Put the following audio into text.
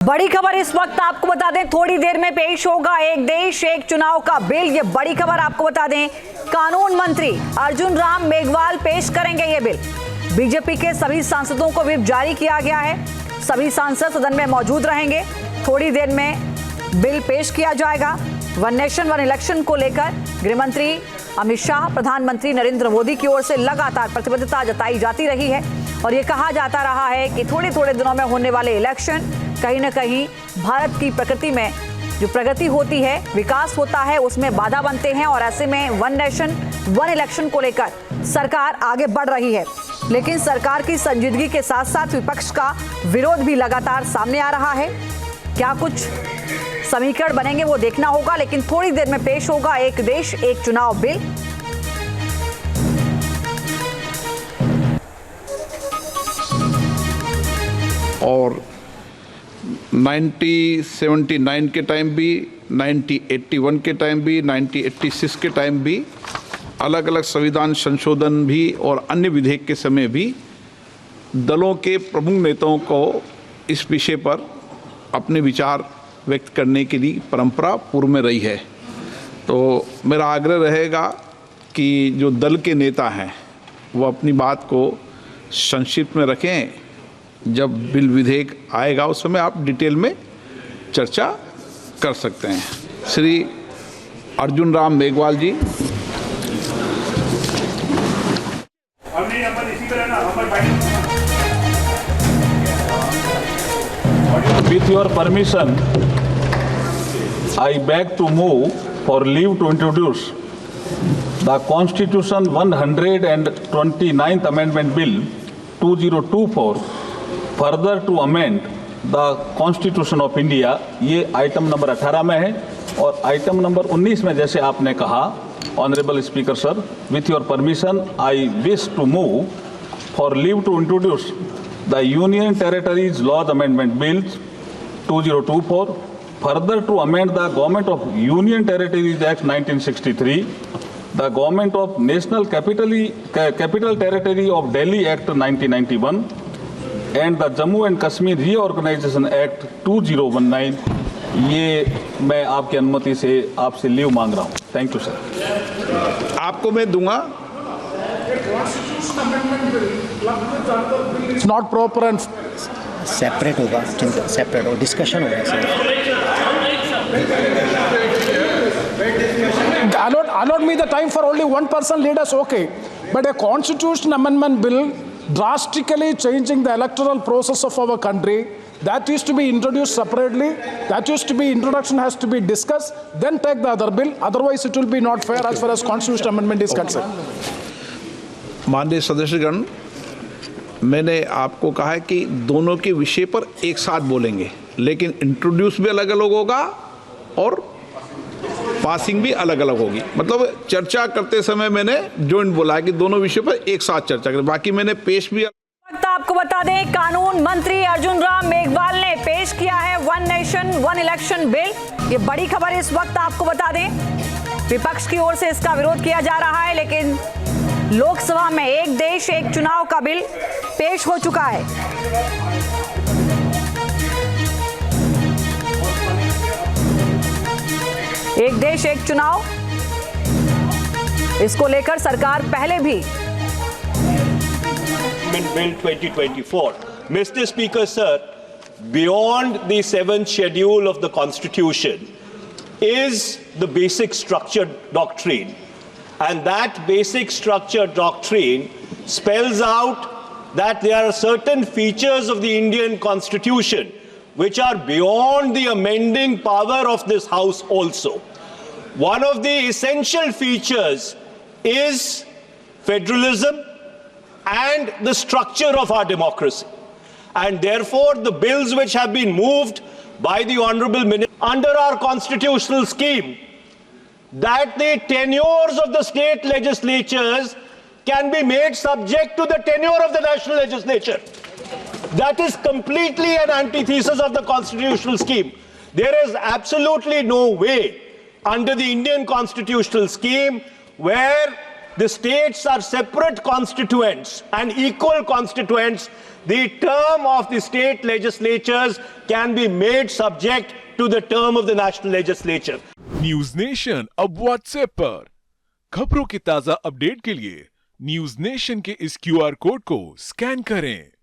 बड़ी खबर इस वक्त आपको बता दें, थोड़ी देर में पेश होगा एक देश एक चुनाव का बिल। ये बड़ी खबर आपको बता दें, कानून मंत्री अर्जुन राम मेघवाल पेश करेंगे ये बिल। बीजेपी के सभी सांसदों को व्हिप जारी किया गया है। सभी सांसद सदन में मौजूद रहेंगे। थोड़ी देर में बिल पेश किया जाएगा। वन नेशन वन इलेक्शन को लेकर गृह मंत्री अमित शाह, प्रधानमंत्री नरेंद्र मोदी की ओर से लगातार प्रतिबद्धता जताई जाती रही है और ये कहा जाता रहा है कि थोड़े थोड़े दिनों में होने वाले इलेक्शन कहीं ना कहीं भारत की प्रकृति में जो प्रगति होती है, विकास होता है, उसमें बाधा बनते हैं और ऐसे में वन नेशन वन इलेक्शन को लेकर सरकार आगे बढ़ रही है। लेकिन सरकार की संजीदगी के साथ साथ विपक्ष का विरोध भी लगातार सामने आ रहा है। क्या कुछ समीकरण बनेंगे वो देखना होगा, लेकिन थोड़ी देर में पेश होगा एक देश एक चुनाव बिल। और 1979 के टाइम भी, 1981 के टाइम भी, 1986 के टाइम भी, अलग अलग संविधान संशोधन भी और अन्य विधेयक के समय भी दलों के प्रमुख नेताओं को इस विषय पर अपने विचार व्यक्त करने की परंपरा पूर्व में रही है। तो मेरा आग्रह रहेगा कि जो दल के नेता हैं वो अपनी बात को संक्षिप्त में रखें। जब बिल विधेयक आएगा उस समय आप डिटेल में चर्चा कर सकते हैं। श्री अर्जुन राम मेघवाल जी। With your permission, I beg to move for leave to introduce the Constitution 129th Amendment Bill 2024, further to amend the Constitution of India। ये आइटम नंबर 18 में है और आइटम नंबर 19 में जैसे आपने कहा, honourable speaker sir, with your permission, I wish to move for leave to introduce the Union Territories Laws Amendment Bill 2024, further to amend the Government of Union Territories Act 1963, the Government of National Capital Territory of Delhi Act 1991, and the Jammu and Kashmir Reorganization Act 2019। ये मैं आपकी अनुमति से आपसे leave मांग रहा हूँ। Thank you sir. आपको मैं दूंगा। It's not proper and separate होगा, सेपरेट हो, डिस्कशन होगा sir. allot me the time for only one person leaders, okay, but a constitution amendment bill drastically changing the electoral process of our country, that used to be introduced separately, that used to be introduction has to be discussed, then take the other bill, otherwise it will be not fair as far as constitution amendment is concerned। माननीय सदस्यगण, मैंने आपको कहा है कि दोनों के विषय पर एक साथ बोलेंगे, लेकिन इंट्रोड्यूस भी अलग अलग होगा और पासिंग भी अलग अलग होगी। मतलब चर्चा करते समय मैंने जॉइंट बोला है कि दोनों विषय पर एक साथ चर्चा करें। बाकी मैंने पेश भी आपको बता दें, कानून मंत्री अर्जुन राम मेघवाल ने पेश किया है one nation one election bill. ये बड़ी खबर इस वक्त आपको बता दें, विपक्ष की ओर से इसका विरोध किया जा रहा है, लेकिन लोकसभा में एक देश एक चुनाव का बिल पेश हो चुका है। एक देश एक चुनाव, इसको लेकर सरकार पहले भी Bill 2024. Mr. Speaker, sir, beyond the 7th schedule of the Constitution is the basic structure doctrine. And that basic structure doctrine spells out that there are certain features of the Indian Constitution which are beyond the amending power of this House also. One of the essential features is federalism and the structure of our democracy. And therefore, the bills which have been moved by the Honorable Minister under our constitutional scheme, that the tenures of the state legislatures can be made subject to the tenure of the national legislature. That is completely an antithesis of the constitutional scheme. There is absolutely no way under the Indian constitutional scheme where the states are separate constituents and equal constituents, the term of the state legislatures can be made subject to the term of the national legislature. News nation अब WhatsApp पर खबरों के ताजा update के लिए news nation के इस QR code को स्कैन करें।